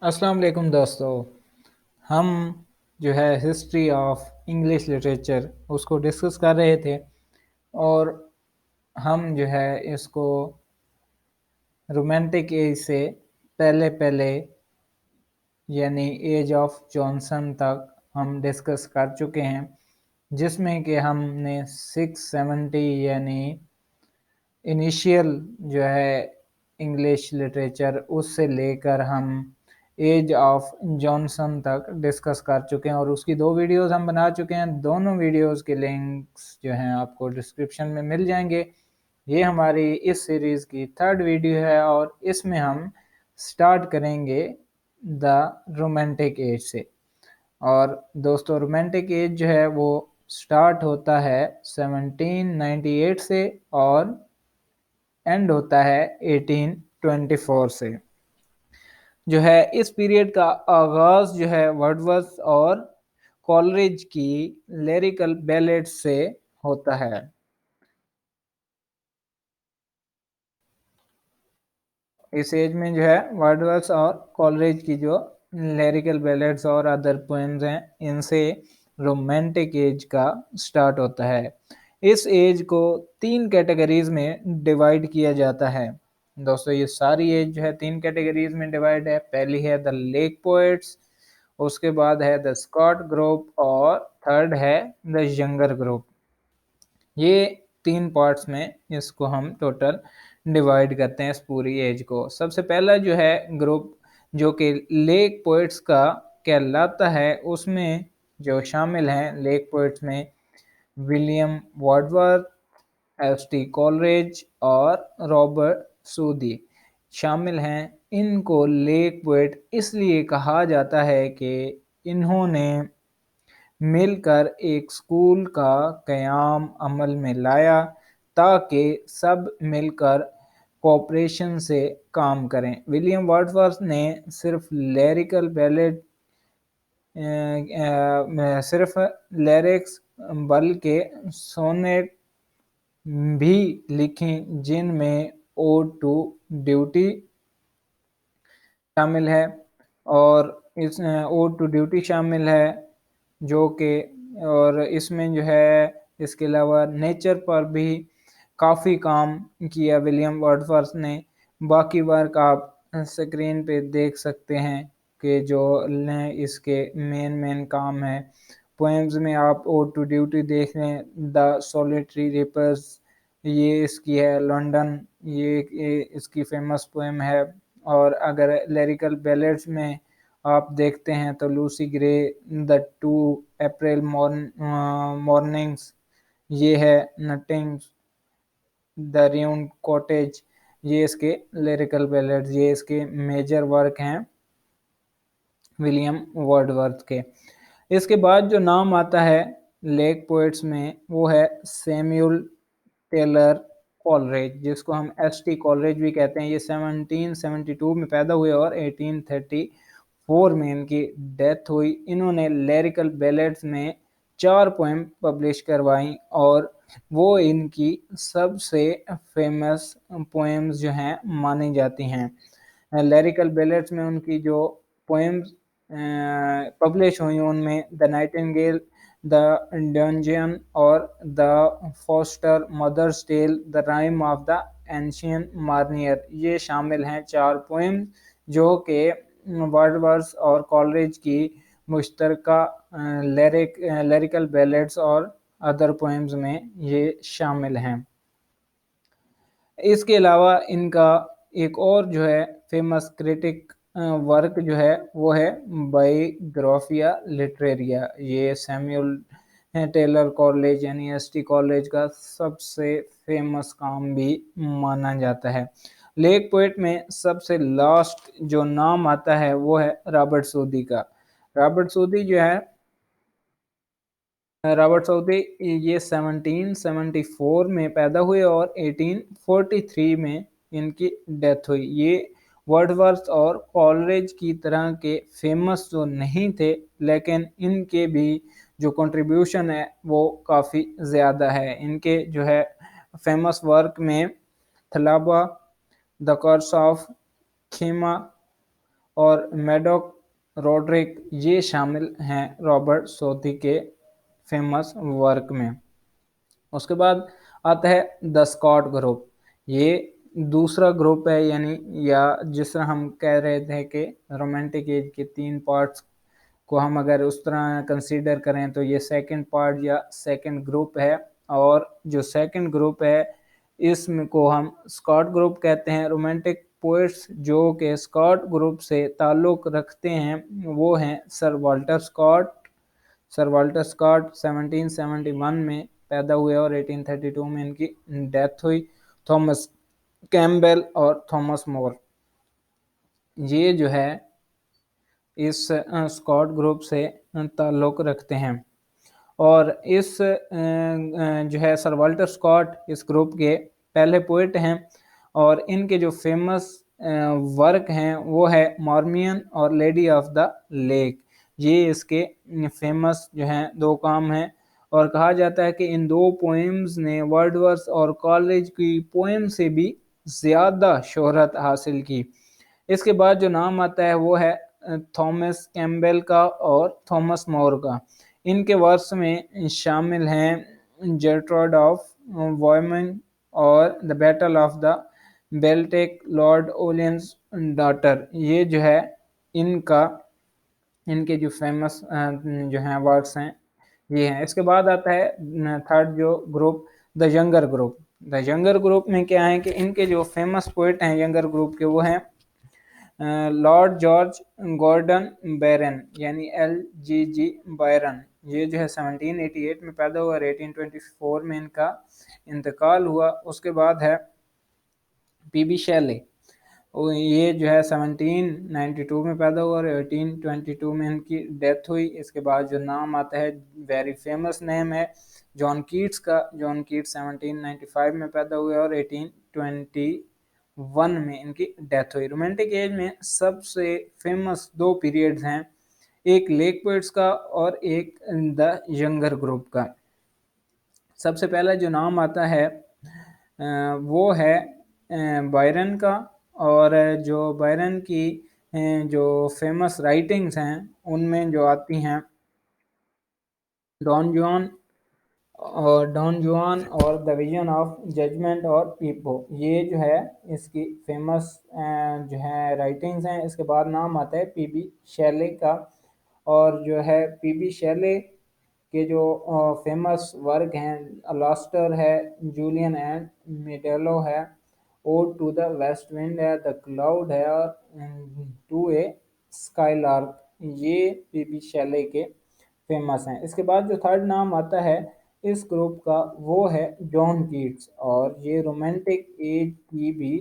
अस्सलाम वालेकुम दोस्तों। हम जो है हिस्ट्री ऑफ इंग्लिश लिटरेचर उसको डिस्कस कर रहे थे और हम जो है इसको रोमांटिक एज से पहले पहले यानी एज ऑफ जॉनसन तक हम डिस्कस कर चुके हैं, जिसमें कि हमने 670 यानी इनिशियल जो है इंग्लिश लिटरेचर उससे लेकर हम एज ऑफ जॉनसन तक डिस्कस कर चुके हैं और उसकी दो वीडियोस हम बना चुके हैं। दोनों वीडियोस के लिंक्स जो हैं आपको डिस्क्रिप्शन में मिल जाएंगे। ये हमारी इस सीरीज़ की थर्ड वीडियो है और इसमें हम स्टार्ट करेंगे द रोमांटिक एज से। और दोस्तों, रोमांटिक एज जो है वो स्टार्ट होता है 1798 से और एंड होता है 1824 से। जो है इस पीरियड का आगाज जो है वर्डवर्थ और कॉलरिज की लिरिकल बैलेट्स से होता है। इस एज में जो है वर्डवर्थ और कॉलरिज की जो लिरिकल बैलेट्स और अदर पोएम्स हैं, इनसे रोमांटिक एज का स्टार्ट होता है। इस एज को तीन कैटेगरीज में डिवाइड किया जाता है। दोस्तों, ये सारी एज जो है तीन कैटेगरीज में डिवाइड है। पहली है द लेक पोएट्स, उसके बाद है द स्कॉट ग्रुप और थर्ड है द यंगर ग्रुप। ये तीन पार्ट्स में इसको हम टोटल डिवाइड करते हैं इस पूरी एज को। सबसे पहला जो है ग्रुप जो कि लेक पोएट्स का कहलाता है, उसमें जो शामिल हैं लेक पोएट्स में विलियम वर्ड्सवर्थ, एस.टी. कॉलरिज और रॉबर्ट सूदी शामिल हैं। इनको लेक पोएट इसलिए कहा जाता है कि इन्होंने मिलकर एक स्कूल का क़याम अमल में लाया ताकि सब मिलकर कोऑपरेशन से काम करें। विलियम वर्ड्सवर्थ ने सिर्फ लिरिकल बैलेट सिर्फ लिरिक्स बल्कि सोनेट भी लिखी, जिनमें ओड टू ड्यूटी शामिल है और इस ओड टू ड्यूटी शामिल है जो कि और इसमें जो है इसके अलावा नेचर पर भी काफ़ी काम किया विलियम वर्ड्सवर्थ ने। बाकी वर्क आप स्क्रीन पे देख सकते हैं कि जो इसके मेन काम है। पोएम्स में आप ओड टू ड्यूटी देख रहे हैं, द सॉलिटरी रिपर्स ये इसकी है, लंदन ये इसकी फेमस पोएम है। और अगर लिरिकल बैलेड्स में आप देखते हैं तो Lucy grey, the two April mornings ये है, नथिंग, द र्यून कॉटेज ये इसके लिरिकल बैलेड्स, ये इसके मेजर वर्क हैं विलियम वर्ड्सवर्थ के। इसके बाद जो नाम आता है लेक पोएट्स में वो है सैमुअल टेलर कॉलरिज, जिसको हम एस.टी. कॉलरिज भी कहते हैं। ये 1772 में पैदा हुए और 1834 में इनकी डेथ हुई। इन्होंने लिरिकल बैलेड्स में 4 पोएम पब्लिश करवाई और वो इनकी सबसे फेमस पोएम्स जो हैं मानी जाती हैं। लिरिकल बैलेड्स में उनकी जो पोएम्स पब्लिश हुई उनमें द नाइटिंगेल, द डंजियन और the foster mother's tale, the rime of the ancient mariner ये शामिल हैं 4 पोएम जो कि वर्ड्सवर्थ और कॉलरिज की मुश्तरका लिरिकल बैलेड्स और अदर पोएम्स में ये शामिल हैं। इसके अलावा इनका एक और जो है फेमस क्रिटिक वर्क जो है वो है बायोग्राफिया लिटरेरिया। ये सैमुअल टेलर कॉलेज यानी एस.टी. कॉलेज का सबसे फेमस काम भी माना जाता है। लेक पोएट में सबसे लास्ट जो नाम आता है वो है रॉबर्ट सूदी का। रॉबर्ट सूदी जो है रॉबर्ट सऊदी ये 1774 में पैदा हुए और 1843 में इनकी डेथ हुई। ये वर्ड्सवर्थ और कॉलरिज की तरह के फेमस तो नहीं थे, लेकिन इनके भी जो कंट्रीब्यूशन है वो काफ़ी ज़्यादा है। इनके जो है फेमस वर्क में थलाबा, द कर्स ऑफ खीमा और मैडॉक रोड्रिक, ये शामिल हैं रॉबर्ट सोथी के फेमस वर्क में। उसके बाद आता है द स्कॉट ग्रुप। ये दूसरा ग्रुप है, यानी या जिस तरह हम कह रहे थे कि रोमांटिक एज के 3 पार्ट्स को हम अगर उस तरह कंसीडर करें तो ये सेकंड पार्ट या सेकंड ग्रुप है। और जो सेकंड ग्रुप है इसमें को हम स्कॉट ग्रुप कहते हैं। रोमांटिक पोएट्स जो कि स्कॉट ग्रुप से ताल्लुक़ रखते हैं वो हैं sir Walter Scott. Sir Walter Scott 1771 में पैदा हुए और 1832 में इनकी डेथ हुई। थॉमस कैम्पबेल और थॉमस मोर, ये जो है इस स्कॉट ग्रुप से ताल्लुक़ रखते हैं। और इस जो है सर वाल्टर स्कॉट इस ग्रुप के पहले पोइट हैं। और इनके जो फेमस वर्क हैं वो है मार्मियन और लेडी ऑफ द लेक। ये इसके फेमस जो हैं 2 काम हैं। और कहा जाता है कि इन 2 पोएम्स ने वर्डवर्थ और कॉलेज की पोएम से भी ज़्यादा शोहरत हासिल की। इसके बाद जो नाम आता है वो है थॉमस कैम्पबेल का और थॉमस मोर का। इनके वर्क्स में शामिल हैं जर्ट्रूड ऑफ वॉयमन और the battle of the Baltic, Lord Ullin's daughter. ये जो है इनका इनके जो फेमस जो हैं वर्क्स हैं ये हैं। इसके बाद आता है थर्ड जो group, the younger group. The younger group में क्या है कि इनके जो फेमस पोइट हैं यंगर ग्रुप के वो हैं लॉर्ड जॉर्ज गॉर्डन बैरन, यानी LGG बायरन। ये जो है 1788 में पैदा हुआ और 1824 में इनका इंतकाल हुआ। उसके बाद है PB शेले, ये जो है 1792 में पैदा हुआ और 1822 में इनकी डेथ हुई। इसके बाद जो नाम आता है वेरी फेमस नेम है जॉन कीट्स का। जॉन कीट्स 1795 में पैदा हुए और 1821 में इनकी डेथ हुई। रोमांटिक एज में सबसे फेमस 2 पीरियड्स हैं, एक लेक पोइट्स का और एक द यंगर ग्रुप का। सबसे पहला जो नाम आता है वो है बायरन का। और जो बायरन की जो फेमस राइटिंग्स हैं उनमें जो आती हैं डॉन जुआन और द विजन ऑफ जजमेंट और पीपो, ये जो है इसकी फेमस जो है राइटिंग्स हैं। इसके बाद नाम आता है PB शेले का। और जो है PB शेले के जो फेमस वर्क हैं अलास्टर है, जूलियन एंड मेडेलो है, ode to the west wind है, द क्लाउड है और टू ए स्काईलार्क, ये PB शेले के फेमस हैं। इसके बाद जो थर्ड नाम आता है इस ग्रुप का वो है जॉन कीट्स। और ये रोमांटिक एज की भी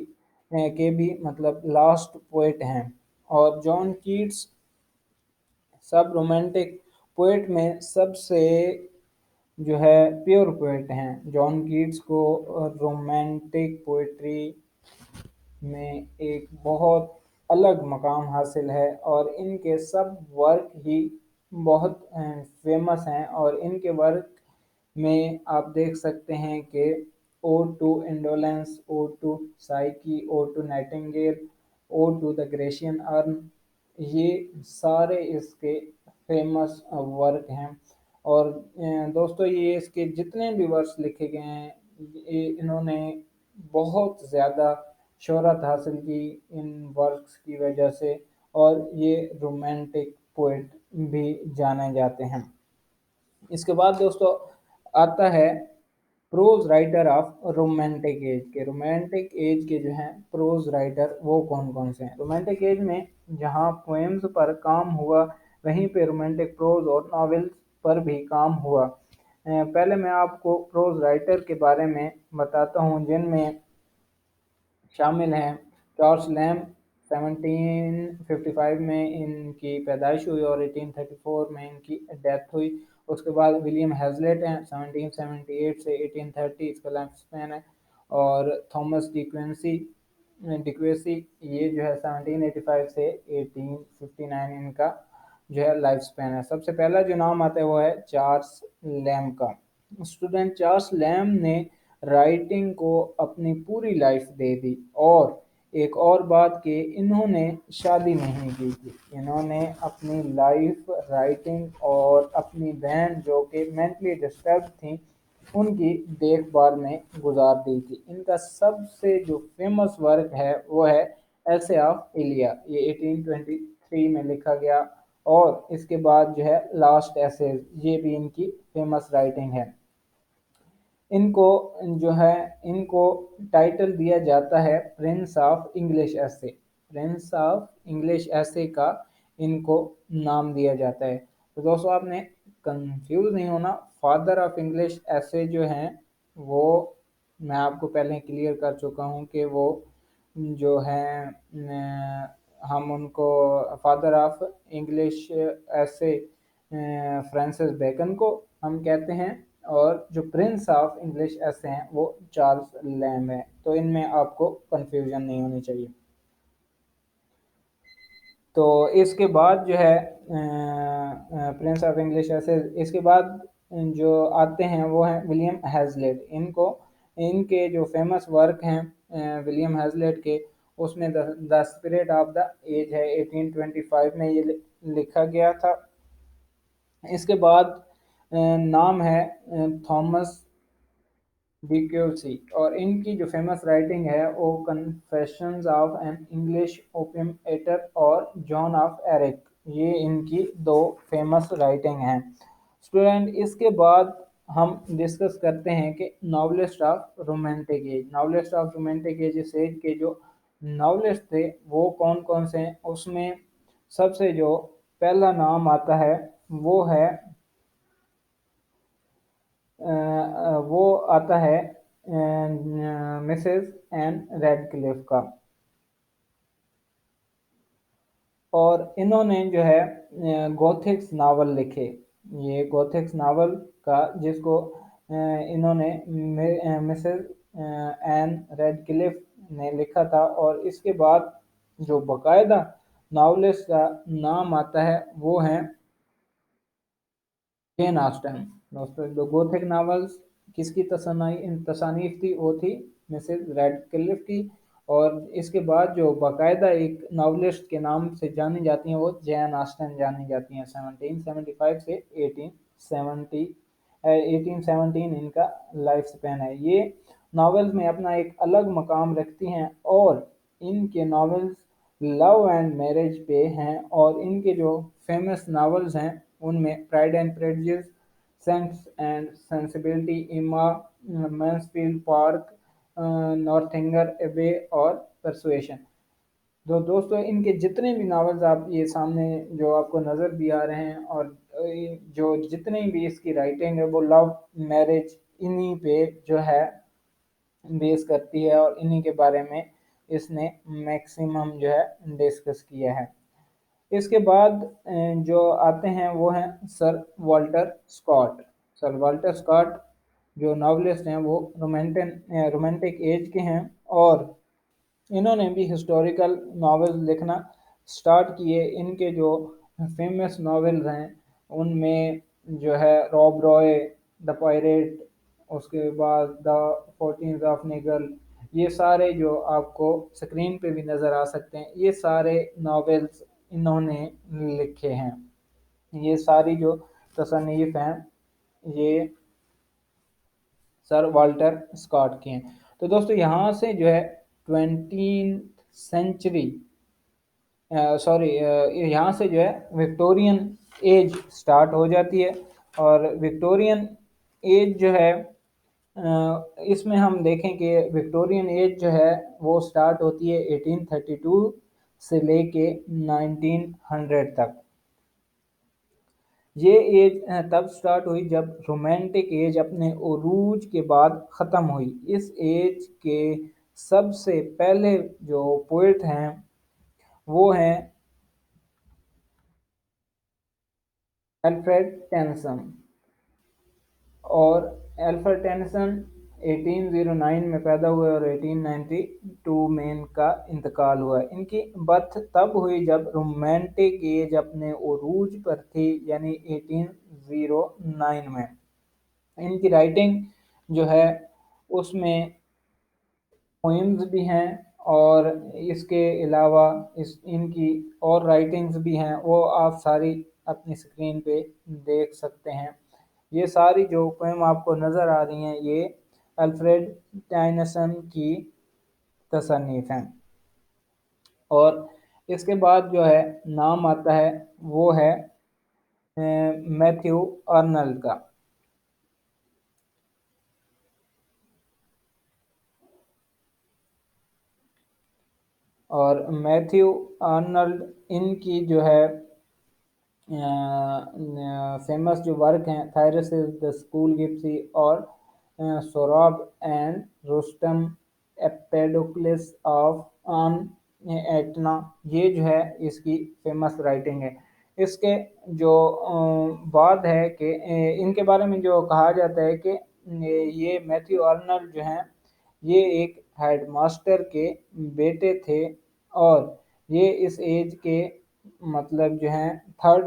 के भी मतलब लास्ट पोएट हैं। और जॉन कीट्स सब रोमांटिक पोएट में सबसे जो है प्योर पोएट हैं। जॉन कीट्स को रोमांटिक पोएट्री में एक बहुत अलग मकाम हासिल है और इनके सब वर्क ही बहुत फेमस हैं। और इनके वर्क में आप देख सकते हैं कि ode to indolence, ode to Psyche, ode to nightingale, ode to the Grecian urn, ये सारे इसके फेमस वर्क हैं। और दोस्तों ये इसके जितने भी वर्क्स लिखे गए हैं ये इन्होंने बहुत ज़्यादा शोहरत हासिल की इन वर्क्स की वजह से। और ये रोमांटिक पोएट भी जाने जाते हैं। इसके बाद दोस्तों आता है pros writer of romantic as के। रोमांटिक एज के जो हैं प्रोज राइटर वो कौन कौन से हैं। रोमांटिक एज में जहाँ पोएम्स पर काम हुआ वहीं पे रोमांटिक प्रोज और नॉवेल्स पर भी काम हुआ। पहले मैं आपको प्रोज राइटर के बारे में बताता हूँ जिनमें शामिल हैं चार्ल्स लैम्ब, 1755 में इनकी पैदाइश हुई और 1834 में इनकी डेथ हुई। उसके बाद विलियम हेजलेट हैं, 1778 से 1830 इसका लाइफ स्पैन है। और थॉमस डिक्वेसी ये जो है 1785 से 1859 इनका जो है लाइफ स्पैन है। सबसे पहला जो नाम आता है वो है चार्ल्स लैम्ब का। स्टूडेंट चार्ल्स लैम्ब ने राइटिंग को अपनी पूरी लाइफ दे दी और एक और बात कि इन्होंने शादी नहीं की थी, इन्होंने अपनी लाइफ राइटिंग और अपनी बहन जो कि मेंटली डिस्टर्ब थी उनकी देखभाल में गुजार दी थी। इनका सबसे जो फेमस वर्क है वो है ऐसे ऑफ इलिया, ये 1823 में लिखा गया। और इसके बाद जो है लास्ट ऐसे, ये भी इनकी फेमस राइटिंग है। इनको जो है इनको टाइटल दिया जाता है प्रिंस ऑफ इंग्लिश ऐसे, प्रिंस ऑफ इंग्लिश ऐसे का इनको नाम दिया जाता है। तो दोस्तों आपने कंफ्यूज नहीं होना, फादर ऑफ इंग्लिश ऐसे जो हैं वो मैं आपको पहले क्लियर कर चुका हूँ कि वो जो हैं हम उनको फादर ऑफ इंग्लिश ऐसे फ्रांसिस बेकन को हम कहते हैं, और जो प्रिंस ऑफ इंग्लिश ऐसे हैं वो चार्ल्स लैम्ब है। तो इनमें आपको कंफ्यूजन नहीं होनी चाहिए। तो इसके बाद जो है प्रिंस ऑफ इंग्लिश ऐसे, इसके बाद जो आते हैं वो हैं विलियम हैज़लेट। इनको इनके जो फेमस वर्क हैं विलियम हैज़लेट के, उसमें the spirit of the age है, 1825 में ये लिखा गया था। इसके बाद नाम है थॉमस डिक्यूसी, और इनकी जो फेमस राइटिंग है वो confessions of an English opium eater और जॉन ऑफ एरिक, ये इनकी दो फेमस राइटिंग हैं। स्टूडेंट इसके बाद हम डिस्कस करते हैं कि novelist of romantic as, novelist of romantic as इस एज के जो नॉवलिस्ट थे वो कौन कौन से हैं। उसमें सबसे जो पहला नाम आता है वो है वो आता है मिसेस एन रेडक्लिफ का। और इन्होंने जो है गोथिक्स नावल लिखे, ये गोथिक्स नावल का जिसको इन्होंने मिसेस एन रेडक्लिफ ने लिखा था। और इसके बाद जो बकायदा नावलिस्ट का नाम आता है वो है जेन ऑस्टन। दोस्तों द गोथिक नावल्स किसकी तसानीफ थी, वो थी मिसेस रैडक्लिफ की। और इसके बाद जो बाकायदा एक नावलिस्ट के नाम से जानी जाती हैं वो जैन ऑस्टन जानी जाती हैं। 1775 से 1817 इनका लाइफ स्पैन है। ये नावल्स में अपना एक अलग मकाम रखती हैं, और इनके नावल्स लव एंड मैरिज पे हैं। और इनके जो फेमस नावल्स हैं उनमें pride and prejudice, sense and sensibility, इमा, मैंसफील्ड पार्क, नॉर्थेंगर एबे और परसुएशन। तो दोस्तों इनके जितने भी नावल्स आप ये सामने जो आपको नज़र भी आ रहे हैं, और जो जितनी भी इसकी राइटिंग है वो लव मैरिज इन्हीं पे जो है बेस करती है, और इन्हीं के बारे में इसने मैक्सिमम जो है डिस्कस किया है। इसके बाद जो आते हैं वो हैं sir Walter Scott. Sir Walter Scott जो नॉवलिस्ट हैं वो रोमांटिक एज के हैं, और इन्होंने भी हिस्टोरिकल नावल्स लिखना स्टार्ट किए। इनके जो फेमस नावल्स हैं उनमें जो है रॉब रॉय, द पायरेट, उसके बाद द 14th ऑफ निगल, ये सारे जो आपको स्क्रीन पे भी नज़र आ सकते हैं, ये सारे नावल्स इन्होंने लिखे हैं। ये सारी जो तसनीफ हैं ये सर वाल्टर स्कॉट की हैं। तो दोस्तों यहाँ से जो है 20th सेंचुरी, सॉरी यहाँ से जो है विक्टोरियन एज स्टार्ट हो जाती है। और विक्टोरियन एज जो है इसमें हम देखें कि विक्टोरियन एज जो है वो स्टार्ट होती है 1832 से लेके 1900 तक। ये एज तब स्टार्ट हुई जब रोमांटिक एज अपने उरूज के बाद ख़त्म हुई। इस एज के सबसे पहले जो पोइट हैं वो हैं अल्फ्रेड टेनिसन। और अल्फ्रेड टेनिसन 1809 में पैदा हुए और 1892 में इनका इंतकाल हुआ। इनकी बर्थ तब हुई जब रोमांटिक एज अपने उरूज पर थी, यानी 1809 में। इनकी राइटिंग जो है उसमें पोइम्स भी हैं और इसके अलावा इस इनकी और राइटिंग्स भी हैं, वो आप सारी अपनी स्क्रीन पे देख सकते हैं। ये सारी जो पोएम आपको नज़र आ रही हैं, ये अल्फ्रेड टेनिसन की तसन्नीफ हैं। और इसके बाद जो है नाम आता है, वो है मैथ्यू आर्नल्ड का। और मैथ्यू आर्नल्ड इनकी जो है फेमस जो वर्क हैं, Thyrsis is the school gipsy और Sohrab and Rustum Empedocles of on Etna, ये जो है इसकी फेमस राइटिंग है। इसके जो बाद है कि इनके बारे में जो कहा जाता है कि ये मैथ्यू आर्नल्ड जो हैं, ये एक हेडमास्टर के बेटे थे और ये इस एज के मतलब जो हैं थर्ड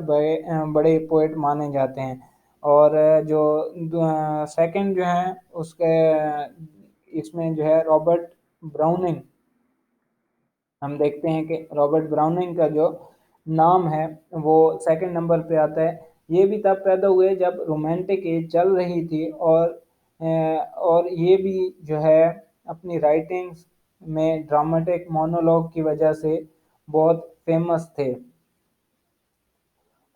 बड़े पोएट माने जाते हैं। और जो सेकंड जो हैं उसके इसमें जो है रॉबर्ट ब्राउनिंग, हम देखते हैं कि रॉबर्ट ब्राउनिंग का जो नाम है वो सेकंड नंबर पे आता है। ये भी तब पैदा हुए जब रोमांटिक एज चल रही थी और ये भी जो है अपनी राइटिंग्स में ड्रामेटिक मोनोलॉग की वजह से बहुत फेमस थे।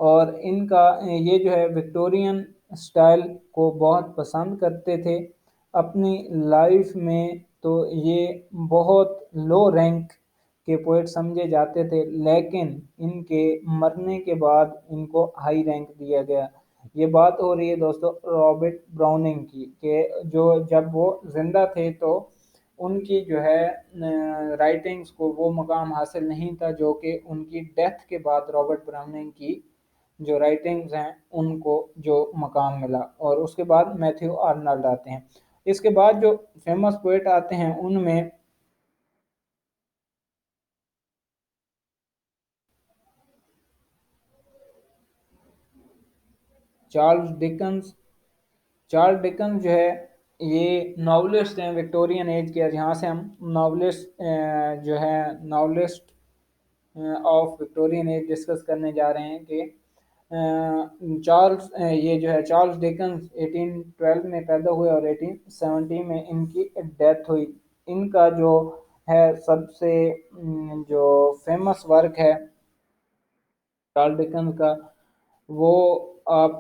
और इनका ये जो है विक्टोरियन स्टाइल को बहुत पसंद करते थे। अपनी लाइफ में तो ये बहुत लो रैंक के पोएट समझे जाते थे, लेकिन इनके मरने के बाद इनको हाई रैंक दिया गया। ये बात हो रही है दोस्तों रॉबर्ट ब्राउनिंग की, कि जो जब वो जिंदा थे तो उनकी जो है राइटिंग्स को वो मकाम हासिल नहीं था जो कि उनकी डेथ के बाद रॉबर्ट ब्राउनिंग की जो राइटिंग्स हैं उनको जो मकाम मिला। और उसके बाद मैथ्यू आर्नल्ड आते हैं। इसके बाद जो फेमस पोएट आते हैं उनमें चार्ल्स डिकन्स। चार्ल्स डिकन्स जो है ये नॉवलिस्ट हैं विक्टोरियन एज के। यहाँ से हम नॉवलिस्ट जो है novelist of Victorian age discuss करने जा रहे हैं कि चार्ल्स ये जो है चार्ल्स डिकन्स 1812 में पैदा हुए और 1870 में इनकी डेथ हुई। इनका जो है सबसे जो फेमस वर्क है चार्ल्स डिकन्स का, वो आप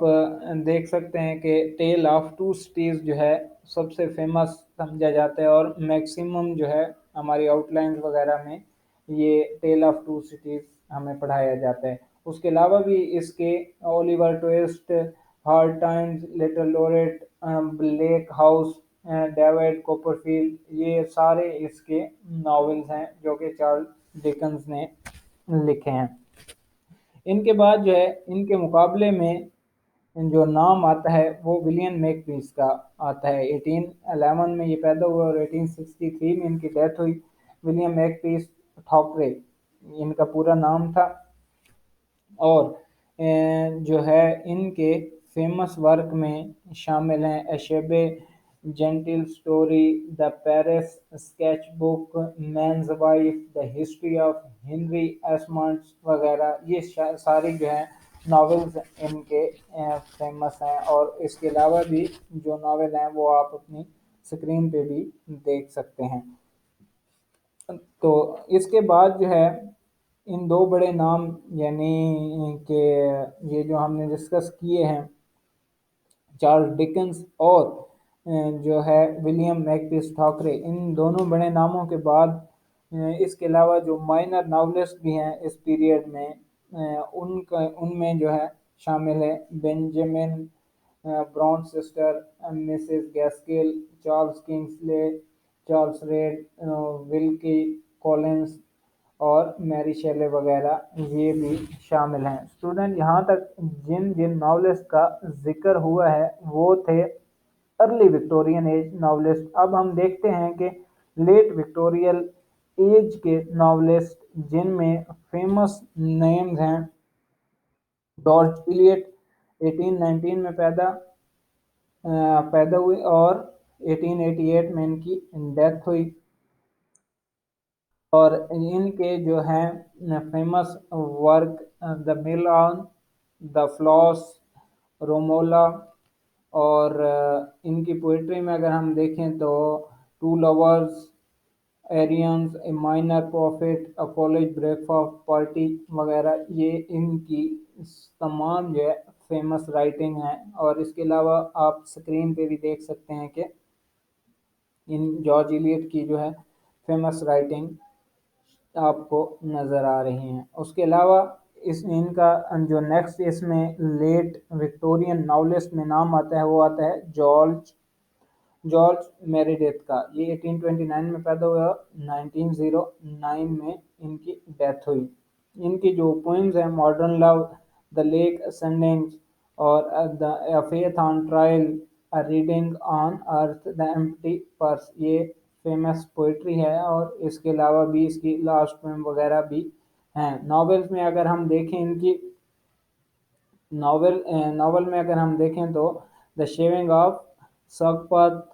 देख सकते हैं कि टेल ऑफ टू सिटीज़ जो है सबसे फेमस समझा जाता है और मैक्सिमम जो है हमारी आउटलाइंस वगैरह में ये टेल ऑफ टू सिटीज़ हमें पढ़ाया जाता है। उसके अलावा भी इसके Oliver Twist, hard times, little Dorrit, bleak house, David Copperfield, ये सारे इसके नॉवेल्स हैं जो कि चार्ल्स डिकन्स ने लिखे हैं। इनके बाद जो है इनके मुकाबले में जो नाम आता है वो विलियम मेकपीस का आता है। 1811 में ये पैदा हुआ और 1863 में इनकी डेथ हुई। विलियम मेकपीस ठाकरे इनका पूरा नाम था। और जो है इनके फेमस वर्क में शामिल हैं a shabby, genteel story, the Paris sketch book, men's wife, the history of Henry Esmond's वगैरह, ये सारी जो है नॉवेल्स इनके फेमस हैं। और इसके अलावा भी जो नावल हैं वो आप अपनी स्क्रीन पे भी देख सकते हैं। तो इसके बाद जो है इन दो बड़े नाम यानी कि ये जो हमने डिस्कस किए हैं चार्ल्स डिकेंस और जो है विलियम मैकपीस ठाकरे, इन दोनों बड़े नामों के बाद इसके अलावा जो माइनर नॉवलिस्ट भी हैं इस पीरियड में उनका उनमें जो है शामिल है Benjamin Brown sister, Mrs Gaskell, Charles Kingsley, Charles Reade, Wilkie Collins और मैरी शेले वगैरह ये भी शामिल हैं। स्टूडेंट यहाँ तक जिन जिन नॉवलिस्ट का जिक्र हुआ है वो थे अर्ली विक्टोरियन एज नॉवलिस्ट। अब हम देखते हैं कि लेट विक्टोरियल एज के नॉवलिस्ट जिनमें फेमस नेम्स हैं। जॉर्ज इलियट 1819 में पैदा हुई और 1888 में इनकी डेथ हुई। और इनके जो हैं famous work the mill on, the Floss, Romola, और इनकी पोइट्री में अगर हम देखें तो two lovers, Arions, a minor prophet, a college breakfast party वगैरह, ये इनकी तमाम जो है फेमस राइटिंग है। और इसके अलावा आप स्क्रीन पे भी देख सकते हैं कि इन जॉर्ज इलियट की जो है फेमस राइटिंग आपको नज़र आ रही हैं। उसके अलावा इस इनका जो नेक्स्ट इसमें लेट विक्टोरियन नॉवेलिस्ट में नाम आता है वो आता है जॉर्ज जॉर्ज मेरेडिथ का। ये 1829 में पैदा हुआ, 1909 में इनकी डेथ हुई। इनकी जो पोइम्स हैं modern love, the lake ascending, और the faith on trial, a reading on earth, the empty purse, ये फेमस पोइट्री है। और इसके अलावा भी इसकी लास्ट पोइम वगैरह भी हैं। नॉवेल्स में अगर हम देखें इनकी नॉवल में अगर हम देखें तो the shaving of Shagpat,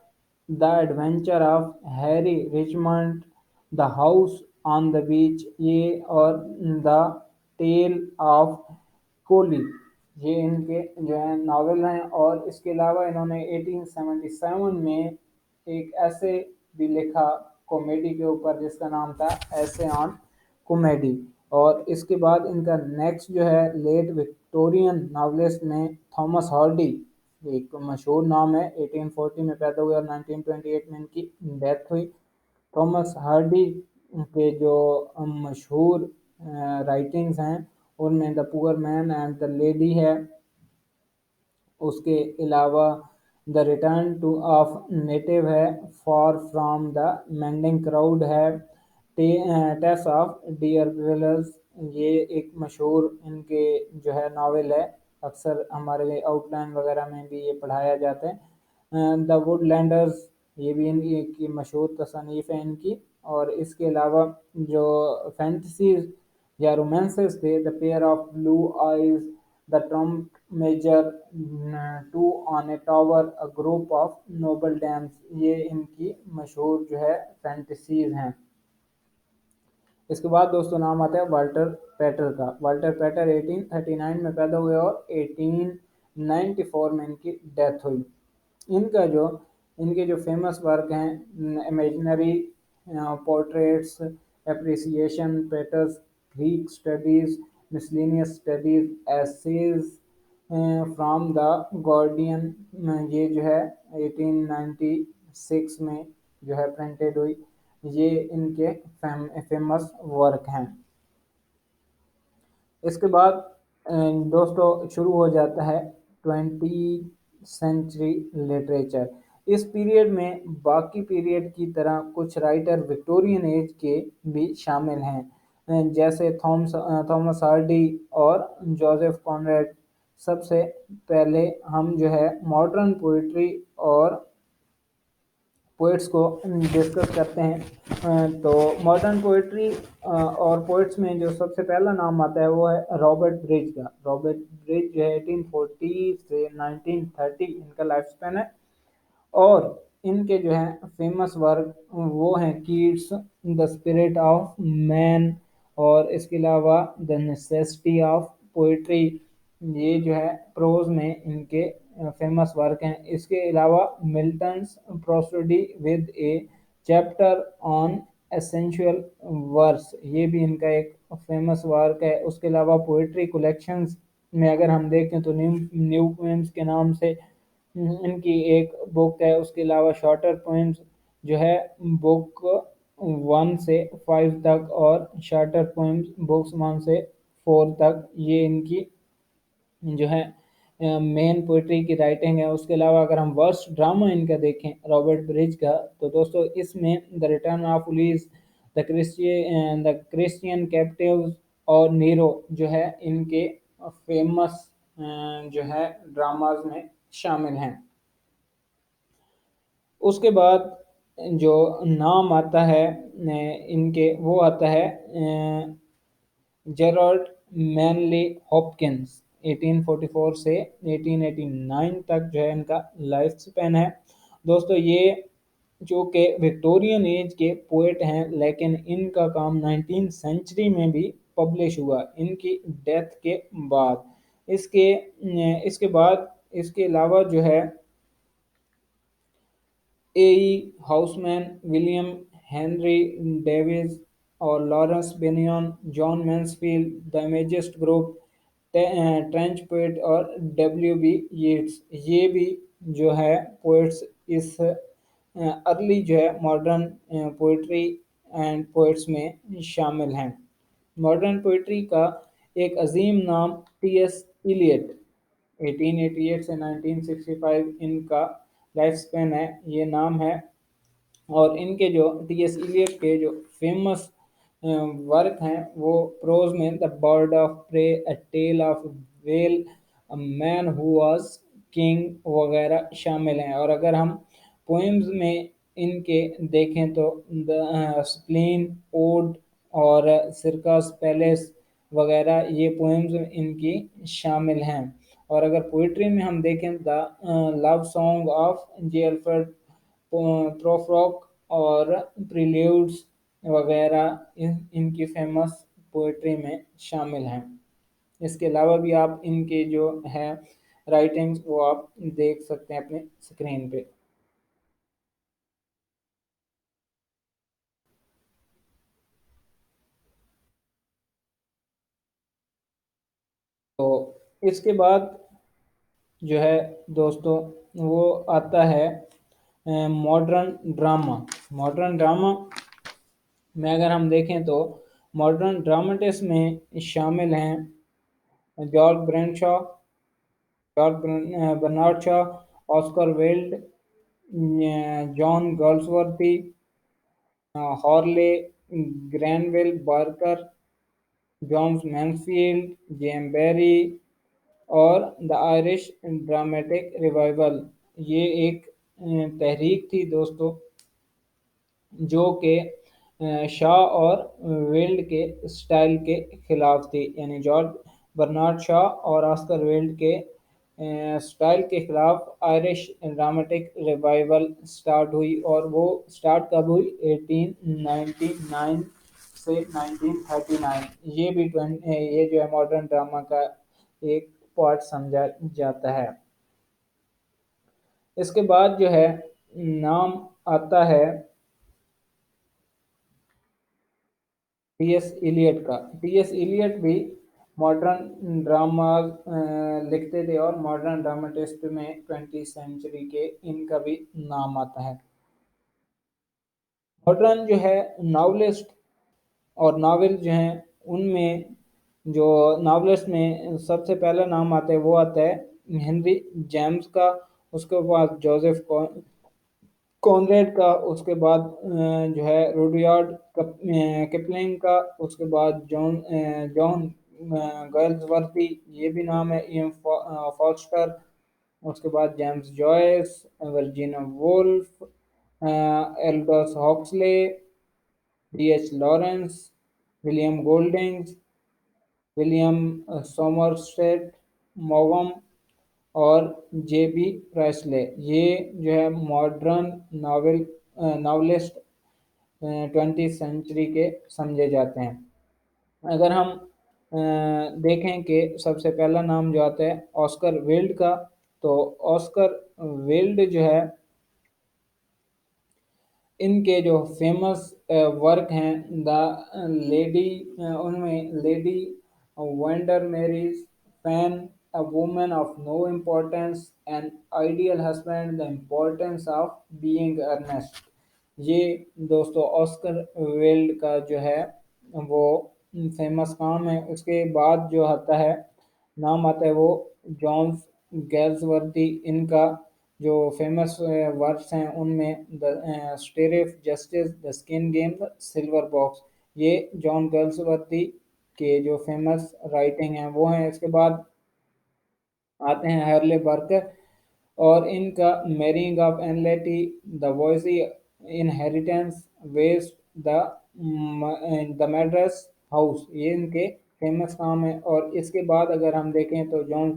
the adventure of Harry Richmond, the house on the beach, ये और द टेल ऑफ कोली, ये इनके जो है नावल हैं। और इसके अलावा इन्होंने 1877 में एक ऐसे भी लिखा कॉमेडी के ऊपर जिसका नाम था ऐसे ऑन कॉमेडी। और इसके बाद इनका नेक्स्ट जो है लेट विक्टोरियन नॉवलिस्ट में थॉमस हार्डी, एक मशहूर नाम है, 1840 में पैदा हुए और 1928 में इनकी डेथ हुई। थॉमस हार्डी के जो मशहूर राइटिंग्स हैं उनमें the poor man and the lady है। उसके अलावा the return to of native है, far from the madding crowd है, टेस ऑफ डियर विलर्स, ये एक मशहूर इनके जो है नावल है, अक्सर हमारे आउटलाइन वगैरह में भी ये पढ़ाया जाता है। द वुडलैंडर्स, ये भी इनकी एक मशहूर तसनीफ़ है इनकी। और इसके अलावा जो फैंटसीज या रोमांसेस थे, the pair of blue eyes, the trumpet major, two on a tower, a group of noble dames, ये इनकी मशहूर जो है फैंटसीज हैं। इसके बाद दोस्तों नाम आता है वाल्टर पैटर का। वाल्टर पैटर 1839 में पैदा हुए और 1894 में इनकी डेथ हुई। इनका जो इनके जो फेमस वर्क हैं imaginary, portraits, appreciation, Pater's, Greek studies, miscellaneous studies, essays from the guardian, ये जो है 1896 में जो है प्रिंटेड हुई। ये इनके फेमस वर्क हैं। इसके बाद दोस्तों शुरू हो जाता है 20th सेंचुरी लिटरेचर। इस पीरियड में बाकी पीरियड की तरह कुछ राइटर विक्टोरियन एज के भी शामिल हैं, जैसे थॉमस हार्डी और जोसेफ कॉनरेड। सबसे पहले हम जो है मॉडर्न पोइट्री और पोइट्स को डिस्कस करते हैं। तो मॉडर्न पोइट्री और पोइट्स में जो सबसे पहला नाम आता है वो है रॉबर्ट ब्रिज का। रॉबर्ट ब्रिज जो है 1840 से 1930 इनका लाइफ स्पैन है। और इनके जो है फेमस वर्क वो हैं Keats, the spirit of man, और इसके अलावा द नेसेसिटी ऑफ पोइट्री, ये जो है प्रोज में इनके फेमस वर्क हैं। इसके अलावा Milton's prosody with a chapter on essential verse, ये भी इनका एक फेमस वर्क है। उसके अलावा पोइट्री कलेक्शंस में अगर हम देखें तो न्यू न्यू पोएम्स के नाम से इनकी एक बुक है। उसके अलावा शॉर्टर पोएम्स जो है बुक 1 से 5 तक, और शॉर्टर पोएम्स बुक्स 1 से 4 तक, ये इनकी जो है मेन पोइट्री की राइटिंग है। उसके अलावा अगर हम वर्स्ट ड्रामा इनका देखें रॉबर्ट ब्रिज का, तो दोस्तों इसमें the return of Ulysses, the Christian captives और नीरो जो है इनके फेमस जो है ड्रामाज में शामिल हैं। उसके बाद जो नाम आता है इनके वो आता है जेराल्ड मैनली हॉपकिंस। 1844 से 1889 तक जो है इनका लाइफ स्पैन है। दोस्तों ये जो कि विक्टोरियन एज के पोएट हैं, लेकिन इनका काम 19 सेंचुरी में भी पब्लिश हुआ इनकी डेथ के बाद। इसके बाद इसके अलावा जो है ए.ई. हाउसमैन, विलियम हेनरी डेविस और Lawrence banyan, John Mansfield, the imagist group, trench poet और डब्ल्यू.बी. येट्स, ये भी जो है पोएट्स इस अर्ली जो है मॉडर्न पोइट्री एंड पोएट्स में शामिल हैं। मॉडर्न पोइट्री का एक अजीम नाम टी एस इलियट 1888 से 1965 इनका लाइफ स्पेन है, ये नाम है। और इनके जो टी एस इलियट के जो फेमस वर्क हैं वो प्रोज में the bird of prey, a tale of well, a man who was king वगैरह शामिल हैं। और अगर हम पोएम्स में इनके देखें तो द स्प्लीन, ओड और सिरकस पैलेस वगैरह ये पोएम्स इनकी शामिल हैं। और अगर पोइट्री में हम देखें the love song of J Alfred Prufrock और प्रील्यूड्स वगैरह इनकी फेमस पोइट्री में शामिल हैं। इसके अलावा भी आप इनके जो है राइटिंग्स वो आप देख सकते हैं अपने स्क्रीन पे। तो इसके बाद जो है दोस्तों वो आता है मॉडर्न ड्रामा। मॉडर्न ड्रामा में अगर हम देखें तो मॉडर्न ड्रामेटिस्ट में शामिल हैं George Bernard Shaw, Bernard Shaw, Oscar Wilde, John Galsworthy, Harley, Granville Barker, Johns Masefield, J M Barrie और द आयरिश ड्रामेटिक रिवाइवल। ये एक तहरीक थी दोस्तों जो कि शॉ और वेल्ड के स्टाइल के खिलाफ थी, यानी जॉर्ज बर्नार्ड शॉ और ऑस्कर वेल्ड के स्टाइल के खिलाफ आयरिश ड्रामेटिक रिवाइवल स्टार्ट हुई। और वो स्टार्ट कब हुई? 1899 से 1939। ये भी ये जो है मॉडर्न ड्रामा का एक पार्ट समझा जाता है। इसके बाद जो है नाम आता है टी एस इलियट का। टी एस इलियट भी मॉडर्न ड्रामा लिखते थे और मॉडर्न ड्रामेटिस्ट में 20 सेंचुरी के इनका भी नाम आता है। मॉडर्न जो है नावलिस्ट और नावल जो हैं उनमें जो नॉवलिस्ट में सबसे पहला नाम आता है वो आता है हेनरी जेम्स का, उसके बाद जोसेफ कॉनरेड का, उसके बाद जो है रुडयार्ड किपलिंग का, उसके बाद जॉन गर्ल्सवर्दी, ये भी नाम है, इएन फॉस्टर, उसके बाद James Joyce, Virginia Woolf, Aldous Huxley, D H Lawrence, William Golding, William Somerset मॉगम और जे बी प्रेसले, ये जो है मॉडर्न नावलिस्ट 20 सेंचुरी के समझे जाते हैं। अगर हम देखें कि सबसे पहला नाम जो आता है ऑस्कर वेल्ड का, तो ऑस्कर वेल्ड जो है इनके जो फेमस वर्क हैं द लेडी, उनमें lady Windermere's, fan, a woman of no importance, an ideal husband, the importance of being earnest, ये दोस्तों ऑस्कर वेल्ड का जो है वो फेमस काम है। उसके बाद जो आता है नाम आता है वो जॉन्स गैल्सवर्दी, इनका जो फेमस वर्क्स हैं उनमें the strife justice, the skin game, the silver box, ये जॉन गर्ल्सवर्दी के जो फेमस राइटिंग हैं वो हैं। इसके बाद आते हैं हर्ले बर्कर और इनका marrying of Ann Leete, the Voysey inheritance, waste, the Madras house, ये इनके फेमस काम है। और इसके बाद अगर हम देखें तो जॉन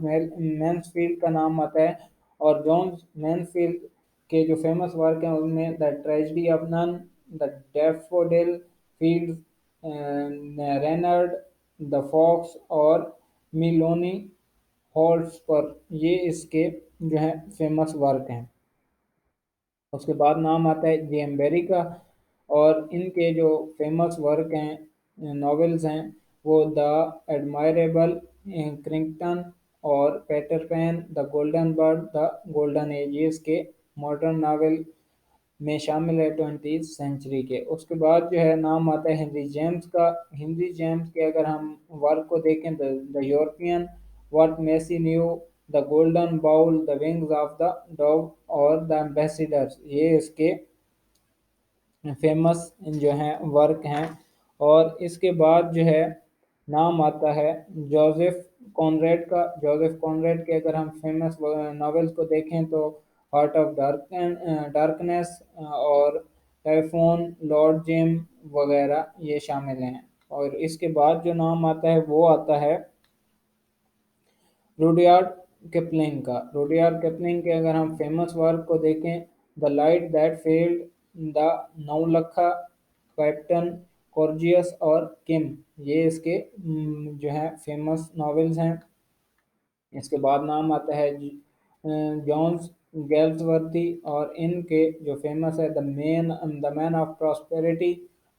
मैन्सफील्ड का नाम आता है। और जॉन मैन्सफील्ड के जो फेमस वर्क हैं उनमें the tragedy of Nan, the daffodil fields, Reynard, the fox और मिलोनी हॉल्ट्स पर, ये इसके जो है फेमस वर्क हैं। उसके बाद नाम आता है जे एम बेरी का, और इनके जो फेमस वर्क हैं, नॉवेल्स हैं, वो द एडमायरेबल, क्रिंगटन और Peter Pan, the golden bird, the golden age, ये इसके मॉडर्न नावल में शामिल है 20th सेंचुरी के। उसके बाद जो है नाम आता है हेनरी जेम्स का। हेनरी जेम्स के अगर हम वर्क को देखें, the European, what Maisie knew, the golden bowl, the wings of the dove और द एम्बेसडर्स, ये इसके फेमस जो हैं वर्क हैं। और इसके बाद जो है नाम आता है जोसेफ कॉनरेड का। जोसेफ कॉनरेड के अगर हम फेमस नॉवेल्स को देखें तो हार्ट ऑफ डार्कनेस और टेलीफोन, लॉर्ड जिम वगैरह ये शामिल हैं। और इसके बाद जो नाम आता है वो आता है रुडयार्ड किपलिंग का। रुडयार्ड किपलिंग के अगर हम फेमस वर्क को देखें, the light that failed, the Naulakha, captain कॉर्जियस और किम, ये इसके जो है फेमस नॉवेल्स हैं। इसके बाद नाम आता है जॉन्स गैल्सवर्दी, और इनके जो फेमस है the man of prosperity,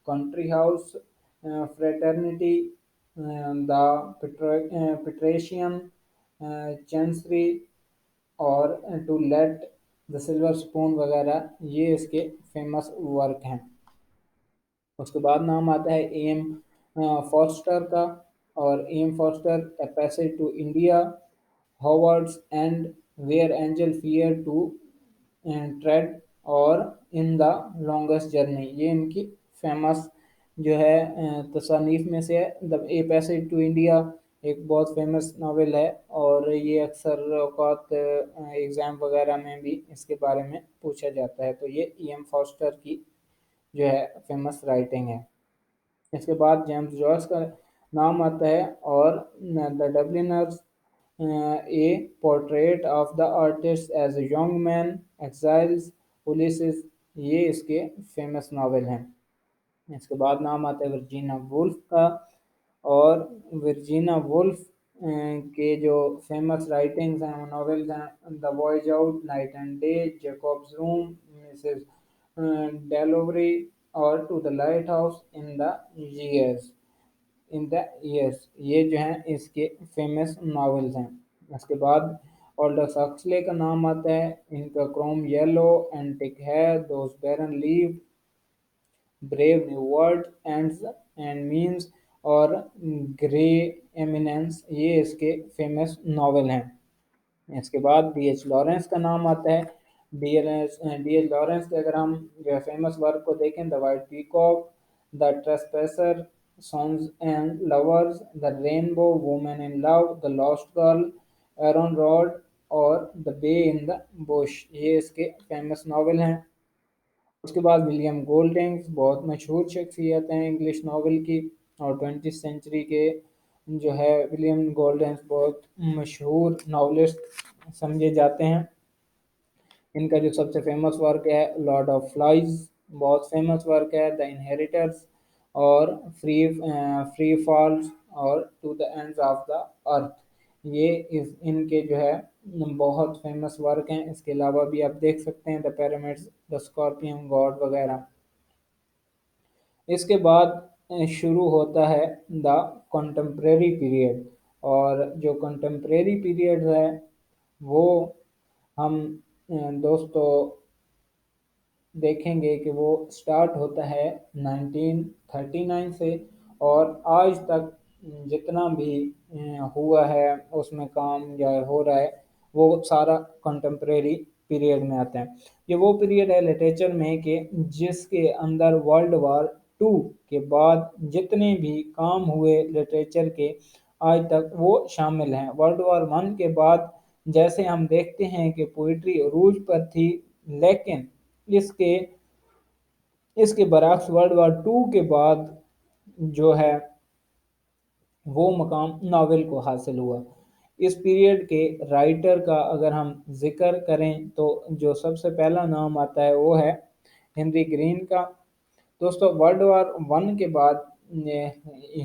country house, fraternity, the patrician, chancery और to let, the silver spoon वगैरह, ये इसके फेमस वर्क हैं। उसके बाद नाम आता है एम फॉस्टर का, और M Forster a passage to India, Howards end where angel fear to tread और इन द लॉन्गेस्ट जर्नी, ये इनकी फेमस जो है तसानीफ में से है। The a passage to India एक बहुत फेमस नावल है, और ये अक्सर औकात एग्ज़ाम वगैरह में भी इसके बारे में पूछा जाता है। तो ये ई एम फॉस्टर की जो है फेमस राइटिंग है। इसके बाद जेम्स जॉयस का नाम आता है, और the Dubliners, a portrait of the artist as a young man, exiles, Ulysses, ये इसके फेमस नावल हैं। इसके बाद नाम आता है वर्जीनिया वुल्फ का, और वर्जीनिया वुल्फ के जो फेमस राइटिंग्स हैं, नॉवेल्स हैं, the voyage out, night and day, Jacob's room, Mrs Dalloway और to the lighthouse years in the years, ये जो हैं इसके फेमस नॉवेल्स हैं। इसके बाद ऑल्डस हक्सले का नाम आता है, इनका क्रोम येलो, एंटिक है, those barren leave, brave new world and means और ग्रे एमिनेंस, ये इसके फेमस नॉवेल हैं। इसके बाद डी एच लॉरेंस का नाम आता है। डी एच लॉरेंस के अगर हम जो है फेमस वर्क को देखें, the white peacock, the trespasser, sons and lovers, the rainbow, women in love, the lost girl, Aaron rod और the bay in the bush, ये इसके फेमस नॉवेल हैं। उसके बाद विलियम गोल्डिंग बहुत मशहूर शख्सियत हैं इंग्लिश नावल की, और 20th सेंचुरी के जो है विलियम गोल्डिंग बहुत मशहूर नावलिस्ट समझे जाते हैं। इनका जो सबसे फेमस वर्क है लॉर्ड ऑफ फ्लाइज, बहुत फेमस वर्क है, द इनहेरिटर्स और फ्री फॉल्स और to the ends of the earth, ये इनके जो है बहुत फेमस वर्क हैं। इसके अलावा भी आप देख सकते हैं the pyramids, the scorpion God वगैरह। इसके बाद शुरू होता है द कंटेम्प्रेरी पीरियड, और जो कंटेम्प्रेरी पीरियड है वो हम दोस्तों देखेंगे कि वो स्टार्ट होता है 1939 से, और आज तक जितना भी हुआ है उसमें काम या हो रहा है वो सारा कंटेम्प्रेरी पीरियड में आता है। ये वो पीरियड है लिटरेचर में कि जिसके अंदर वर्ल्ड वार टू के बाद जितने भी काम हुए लिटरेचर के आज तक वो शामिल हैं। वर्ल्ड वार वन के बाद जैसे हम देखते हैं कि पोइट्री अरूज पर थी, लेकिन इसके इसके बरक्स वर्ल्ड वार टू के बाद जो है वो मकाम नावल को हासिल हुआ। इस पीरियड के राइटर का अगर हम जिक्र करें तो जो सबसे पहला नाम आता है वो है हेनरी ग्रीन का। दोस्तों वर्ल्ड वार वन के बाद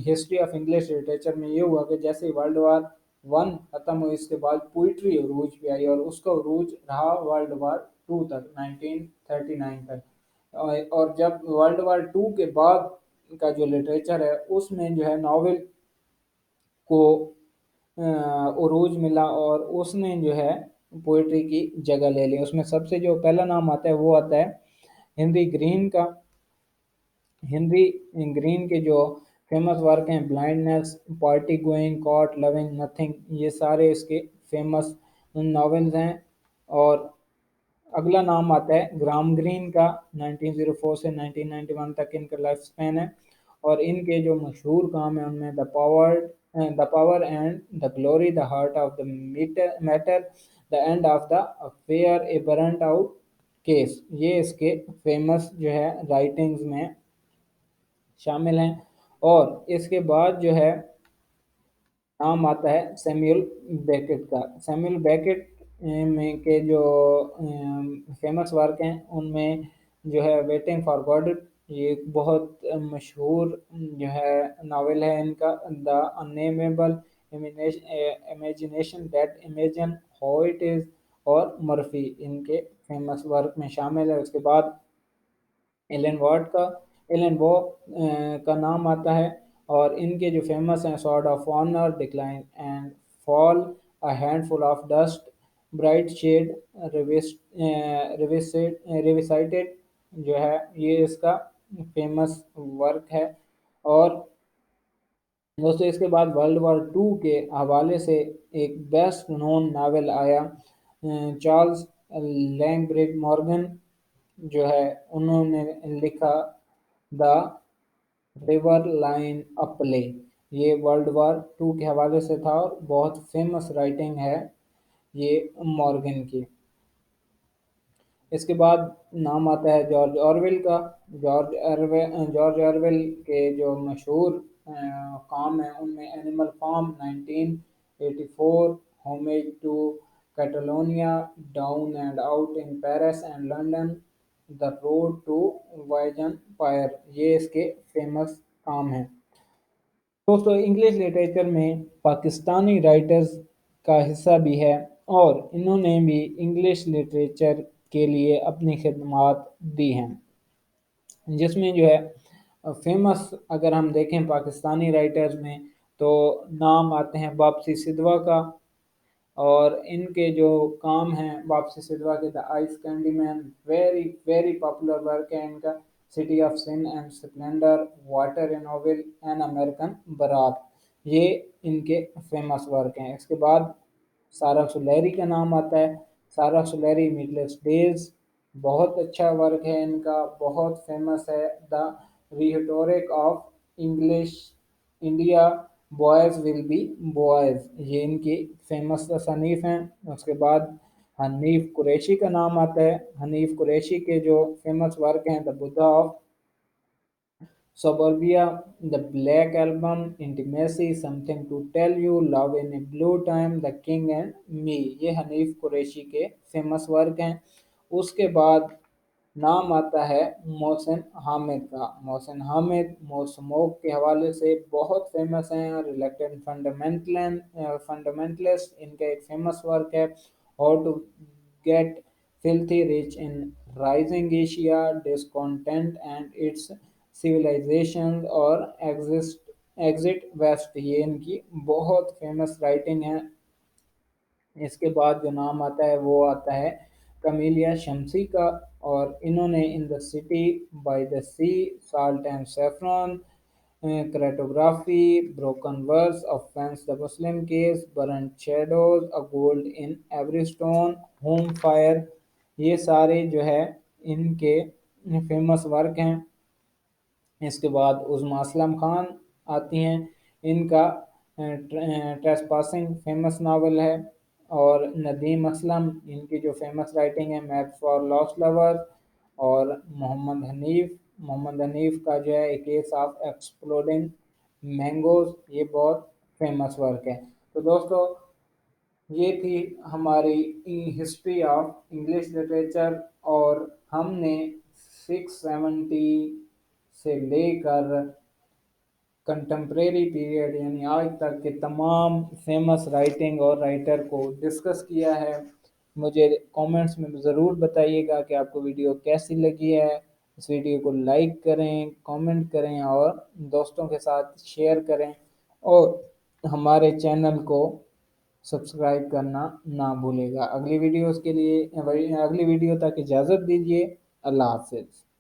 हिस्ट्री ऑफ इंग्लिश लिटरेचर में ये हुआ कि जैसे ही वर्ल्ड वार वन खत्म हुई इसके बाद पोइट्री अरूज पे आई और उसका अरूज रहा वर्ल्ड वार टू तक 1939 तक। और जब वर्ल्ड वार टू के बाद का जो लिटरेचर है उसमें जो है नावल को उरूज मिला और उसने जो है पोइट्री की जगह ले ली। उसमें सबसे जो पहला नाम आता है वो आता है हेनरी ग्रीन का। हेनरी ग्रीन के जो फेमस वर्क हैं blindness, party going, caught loving nothing, ये सारे इसके फेमस नॉवेल्स हैं। और अगला नाम आता है ग्राम ग्रीन का। 1904 से 1991 तक इनका लाइफ स्पैन है और इनके जो मशहूर काम है उनमें the power and the glory, the heart of the matter, the end of the affair, a burnt out case, ये इसके फेमस जो है राइटिंग्स में शामिल हैं। और इसके बाद जो है नाम आता है सैमुअल बेकेट का। सैमुअल बेकेट में के जो फेमस वर्क हैं उनमें जो है वेटिंग फॉर गॉड, ये एक बहुत मशहूर जो है नावल है इनका। The unnamable imagination that imagine how it is और मर्फी इनके फेमस वर्क में शामिल है। उसके बाद एलन वॉट का, एलन वॉ का नाम आता है और इनके जो फेमस हैं sword of honour, decline and fall, a handful of dust, Brideshead, revisited जो है ये इसका फेमस वर्क है। और दोस्तों इसके बाद वर्ल्ड वॉर टू के हवाले से एक बेस्ट नोन नावल आया चार्ल्स लैंगब्रिज मॉर्गन जो है उन्होंने लिखा the river line a play, ये वर्ल्ड वार टू के हवाले से था और बहुत फेमस राइटिंग है ये मॉर्गन की। इसके बाद नाम आता है जॉर्ज ऑरवेल का। जॉर्ज ऑरवेल के जो मशहूर काम हैं उनमें animal farm 1984, homage to Catalonia, down and out in Paris and London, the road to Wigan Pier, ये इसके फेमस काम हैं। दोस्तों इंग्लिश लिटरेचर में पाकिस्तानी राइटर्स का हिस्सा भी है और इन्होंने भी इंग्लिश लिटरेचर के लिए अपनी खिदमात दी हैं, जिसमें जो है फेमस अगर हम देखें पाकिस्तानी राइटर्स में तो नाम आते हैं वापसी सिद्धवा का। और इनके जो काम हैं वापसी सिद्धवा के, the ice candy man, very very popular work है इनका। City of sin and splendour, water in ओविल, एन अमेरिकन बारात, ये इनके फेमस वर्क हैं। इसके बाद सारा सुलहरी का नाम आता है। सारा सुलहरी मिडलेस डेज, बहुत अच्छा वर्क है इनका, बहुत फेमस है। The rhetoric of English India, boys will be boys, ये इनकी फेमस तसनीफ हैं। उसके बाद हनीफ कुरैशी का नाम आता है। हनीफ कुरैशी के जो फेमस वर्क हैं the Buddha of Suburbia, The Black Album, Intimacy, Something to Tell You, Love in a Blue Time, The King and Me, ये हनीफ कुरैशी के फेमस वर्क हैं। उसके बाद नाम आता है मोहसिन हामिद का। मोहसिन हामिद मोसमोक के हवाले से बहुत फेमस हैं। रिलेक्टेड फंडामेंटलिस्ट इनका एक फेमस वर्क है। How to get filthy rich in rising Asia, discontent and its civilization और एग्जिट वेस्ट, ये इनकी बहुत फेमस राइटिंग है। इसके बाद जो नाम आता है वो आता है कमीलिया शमसी का और इन्होंने in the city by the sea, salt and saffron, kartography, broken verses, offence the Muslim case, burn shadows, a gold in every stone, home fire, ये सारे जो है इनके फेमस वर्क हैं। इसके बाद उज़्मा असलम खान आती हैं। इनका ट्रेसपासिंग फेमस नावल है। और नदीम असलम इनकी जो फेमस राइटिंग है मैप्स फॉर लॉस्ट लवर। और मोहम्मद हनीफ का जो है ए केस ऑफ एक्सप्लोडिंग मैंगोज, ये बहुत फेमस वर्क है। तो दोस्तों ये थी हमारी हिस्ट्री ऑफ इंग्लिश लिटरेचर, और हमने 670 से लेकर कंटेम्प्रेरी पीरियड यानी आज तक के तमाम फेमस राइटिंग और राइटर को डिस्कस किया है। मुझे कमेंट्स में ज़रूर बताइएगा कि आपको वीडियो कैसी लगी है। इस वीडियो को लाइक करें, कमेंट करें और दोस्तों के साथ शेयर करें, और हमारे चैनल को सब्सक्राइब करना ना भूलेगा। अगली वीडियोस के लिए, अगली वीडियो तक इजाज़त दीजिए। अल्लाह हाफिज़।